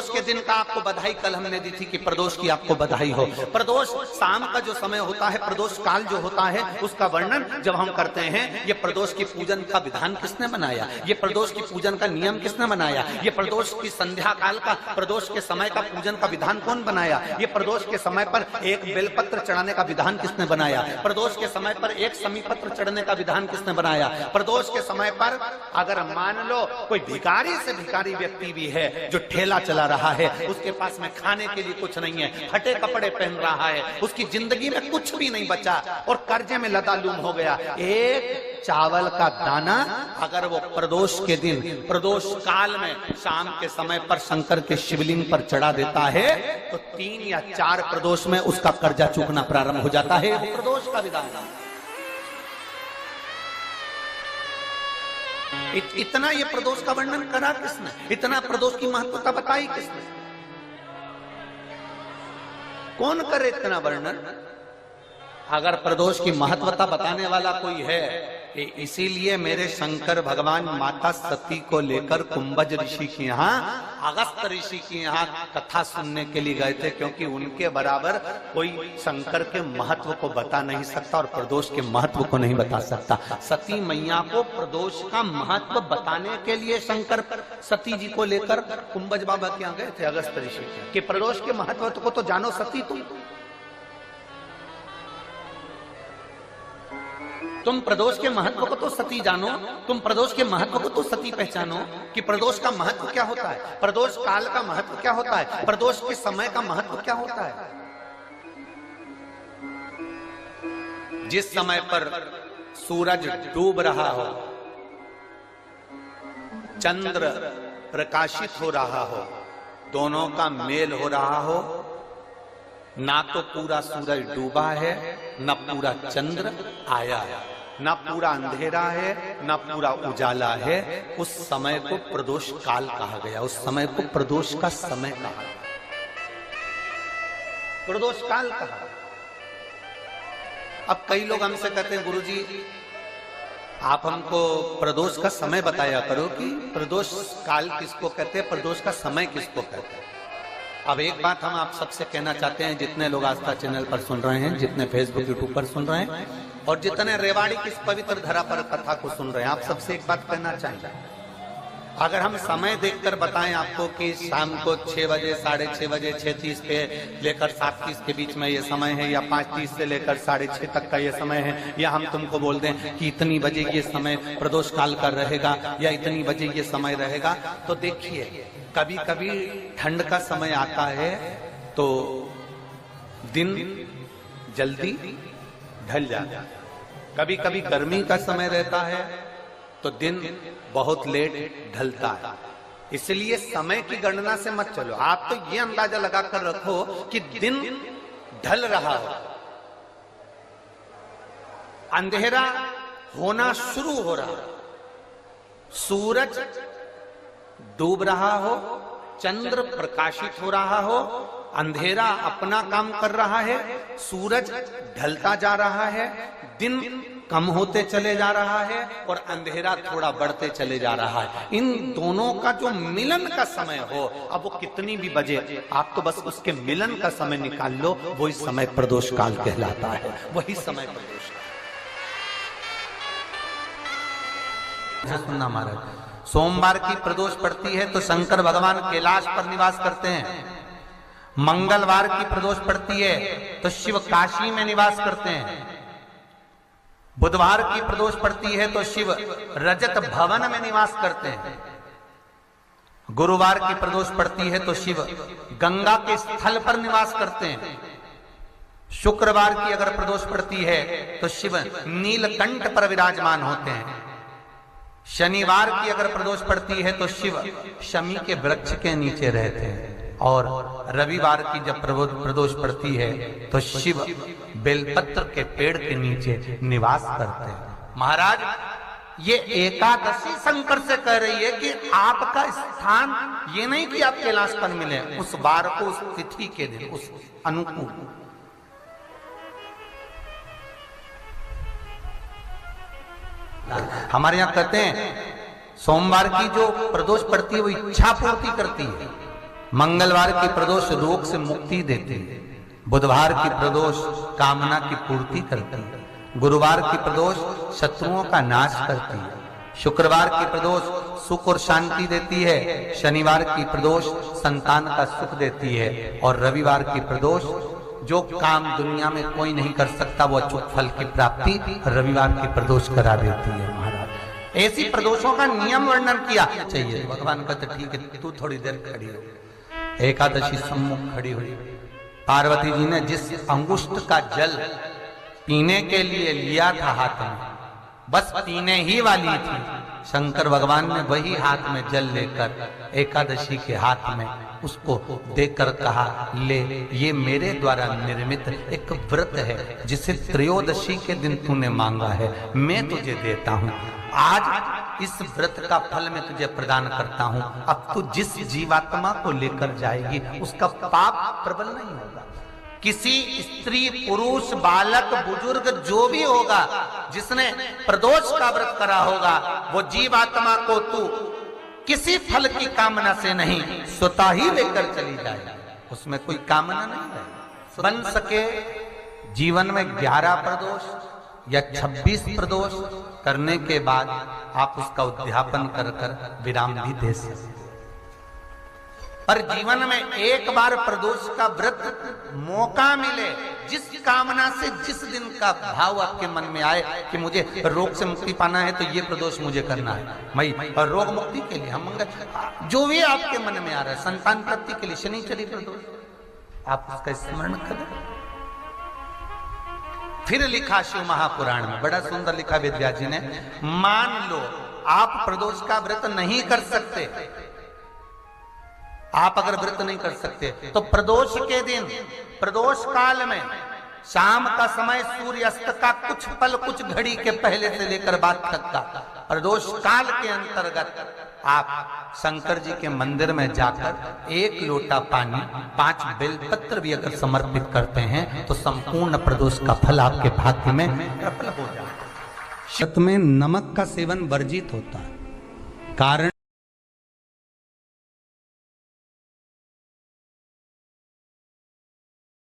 प्रदोष के दिन का आपको बधाई कल हमने दी थी कि प्रदोष की आपको बधाई हो। प्रदोष शाम का जो समय होता है, प्रदोष काल जो होता है, उसका वर्णन जब हम करते हैं, ये प्रदोष की पूजन का विधान किसने बनाया, ये प्रदोष की पूजन का नियम किसने बनाया, ये प्रदोष की संध्या काल का, प्रदोष के समय का पूजन का विधान कौन बनाया, ये प्रदोष के समय पर एक बेलपत्र चढ़ाने का विधान किसने बनाया, प्रदोष के समय पर एक समीपत्र चढ़ने का विधान किसने बनाया। प्रदोष के समय पर अगर मान लो कोई भिखारी से भिखारी व्यक्ति भी है जो ठेला चला रहा है, उसके पास में खाने के लिए कुछ नहीं है, फटे कपड़े पहन रहा है, उसकी जिंदगी में कुछ भी नहीं बचा और कर्जे में लदालूम हो गया, एक चावल का दाना अगर वो प्रदोष के दिन, प्रदोष काल में शाम के समय पर शंकर के शिवलिंग पर चढ़ा देता है तो 3 या 4 प्रदोष में उसका कर्जा चूकना प्रारंभ हो जाता है। प्रदोष का विधान इतना ये प्रदोष का वर्णन करा किसने, इतना प्रदोष की महत्वता बताई किसने, कौन करे इतना वर्णन। अगर प्रदोष की महत्वता बताने वाला कोई है, इसीलिए मेरे शंकर भगवान माता सती को लेकर कुंभज ऋषि के यहाँ, अगस्त ऋषि के यहाँ कथा सुनने के लिए गए थे, क्योंकि उनके बराबर कोई शंकर के महत्व को बता नहीं सकता और प्रदोष के महत्व को नहीं बता सकता। सती मैया को प्रदोष का महत्व बताने के लिए शंकर सती जी को लेकर कुंभज बाबा के यहाँ गए थे, अगस्त ऋषि के, कि प्रदोष के महत्व को तो जानो सती, तुम प्रदोष के महत्व को तो सती जानो, तुम प्रदोष के महत्व को तो सती पहचानो कि प्रदोष का महत्व क्या होता है, प्रदोष काल का महत्व क्या होता है, प्रदोष के समय का महत्व क्या होता है। जिस समय पर सूरज डूब रहा हो, चंद्र प्रकाशित हो रहा हो, दोनों का मेल हो रहा हो, ना तो पूरा सूरज डूबा है, ना पूरा चंद्र आया है, ना पूरा अंधेरा है, ना पूरा उजाला है, उस समय को प्रदोष काल कहा गया, उस समय को प्रदोष का समय कहा, प्रदोष काल कहा। अब कई लोग हमसे कहते हैं गुरुजी आप हमको प्रदोष का समय बताया करो कि प्रदोष काल किसको कहते हैं, प्रदोष का समय किसको कहते हैं। अब एक बात हम आप सबसे कहना चाहते हैं, जितने लोग आस्था चैनल पर सुन रहे हैं, जितने फेसबुक यूट्यूब पर सुन रहे हैं और जितने रेवाड़ी की इस पवित्र धरा पर कथा को सुन रहे हैं, आप सबसे एक बात कहना चाहिए। अगर हम समय देखकर बताएं आपको कि शाम को 6 बजे, 6:30 बजे, 6:30 पे लेकर 7:30 के बीच में ये समय है, या 5:30 से लेकर 6:30 तक का ये समय है, या हम तुमको बोल दें कि इतनी बजे ये समय प्रदोष काल का रहेगा या इतनी बजे ये समय रहेगा, तो देखिए कभी कभी ठंड का समय आता है तो दिन जल्दी ढल जाता है, कभी कभी गर्मी का समय रहता है तो दिन बहुत लेट ढलता है। इसलिए समय की गणना से मत चलो, आप तो ये अंदाजा लगाकर रखो कि दिन ढल रहा हो, अंधेरा होना शुरू हो रहा, सूरज डूब रहा हो, चंद्र प्रकाशित हो रहा हो, अंधेरा अपना काम कर रहा है, सूरज ढलता जा रहा है, दिन कम होते चले जा रहा है और अंधेरा थोड़ा बढ़ते चले जा रहा है। इन दोनों का जो मिलन का समय हो, अब वो कितनी भी बजे, आप तो बस उसके मिलन का समय निकाल लो, वही समय प्रदोष काल कहलाता है, वही समय प्रदोष काल। सुनना महाराज, सोमवार की प्रदोष पड़ती है तो शंकर भगवान कैलाश पर निवास करते हैं, मंगलवार की प्रदोष पड़ती है तो शिव काशी में निवास करते हैं, बुधवार की प्रदोष पड़ती है तो शिव रजत भवन में निवास करते हैं, गुरुवार की प्रदोष पड़ती है तो शिव गंगा के स्थल पर निवास करते हैं, शुक्रवार की अगर प्रदोष पड़ती है तो शिव नीलकंठ पर विराजमान होते हैं, शनिवार की अगर प्रदोष पड़ती है तो शिव शमी के वृक्ष के नीचे रहते हैं, और रविवार की जब प्रदोष पड़ती है तो शिव बेलपत्र के पेड़ के नीचे निवास करते हैं। महाराज ये एकादशी शंकर से कह रही है कि आपका स्थान ये नहीं कि आप कैलाश पर मिले, उस बार को, उस तिथि के दिन, उस अनुकूल। हमारे यहां कहते हैं सोमवार की जो प्रदोष पड़ती है वो इच्छा पूर्ति करती है, मंगलवार की प्रदोष रोग से मुक्ति देती है, बुधवार की प्रदोष कामना की पूर्ति करती है, गुरुवार की प्रदोष शत्रुओं का नाश करती है, शुक्रवार की प्रदोष सुख और शांति देती है, शनिवार की प्रदोष संतान का सुख देती है, और रविवार की प्रदोष जो काम दुनिया में कोई नहीं कर सकता वो अचूक फल की प्राप्ति रविवार की प्रदोष करा देती है। महाराज ऐसी प्रदोषों का नियम वर्णन किया चाहिए। भगवान कहते ठीक है तू थोड़ी देर खड़ी हो। एकादशी सम्मुख खड़ी हुई, पार्वती जी ने जिस अंगुष्ठ का जल पीने के लिए लिया था हाथ में, बस पीने ही वाली थी, शंकर भगवान ने वही हाथ में जल लेकर एकादशी के हाथ में उसको देकर कहा ले, ये मेरे द्वारा निर्मित एक व्रत है जिसे त्रयोदशी के दिन तूने मांगा है, मैं तुझे देता हूँ। आज इस व्रत का फल मैं तुझे प्रदान करता हूँ। अब तू जिस जीवात्मा को लेकर जाएगी उसका पाप प्रबल नहीं होगा। किसी स्त्री पुरुष बालक बुजुर्ग जो भी होगा जिसने प्रदोष का व्रत करा होगा वो जीवात्मा को तू किसी फल की कामना से नहीं स्वतः ही लेकर चली जाए, उसमें कोई कामना नहीं है। बन सके जीवन में 11 प्रदोष या 26 प्रदोष करने के बाद आप उसका उद्यापन कर विराम भी दे सकते, पर जीवन में एक बार प्रदोष का व्रत मौका मिले, जिस कामना से जिस दिन का भाव आपके मन में आए कि मुझे रोग से मुक्ति पाना है तो ये प्रदोष मुझे करना है, मैं और रोग मुक्ति के लिए हम मंगल जो भी आपके मन में आ रहा है, संतान प्राप्ति के लिए शनिचरी प्रदोष आप उसका स्मरण करें। फिर लिखा शिव महापुराण में बड़ा सुंदर लिखा वेदव्यास जी ने, मान लो आप प्रदोष का व्रत नहीं कर सकते, आप अगर व्रत नहीं कर सकते तो प्रदोष के दिन प्रदोष काल में शाम का समय सूर्य अस्त का कुछ पल कुछ घड़ी के पहले से लेकर बाद तक का प्रदोष काल के अंतर्गत आप शंकर जी के मंदिर में जाकर 1 लोटा पानी 5 बेलपत्र भी अगर समर्पित करते हैं तो संपूर्ण प्रदोष का फल आपके भाग्य में प्रबल हो जाता है। शत में नमक का सेवन वर्जित होता है, कारण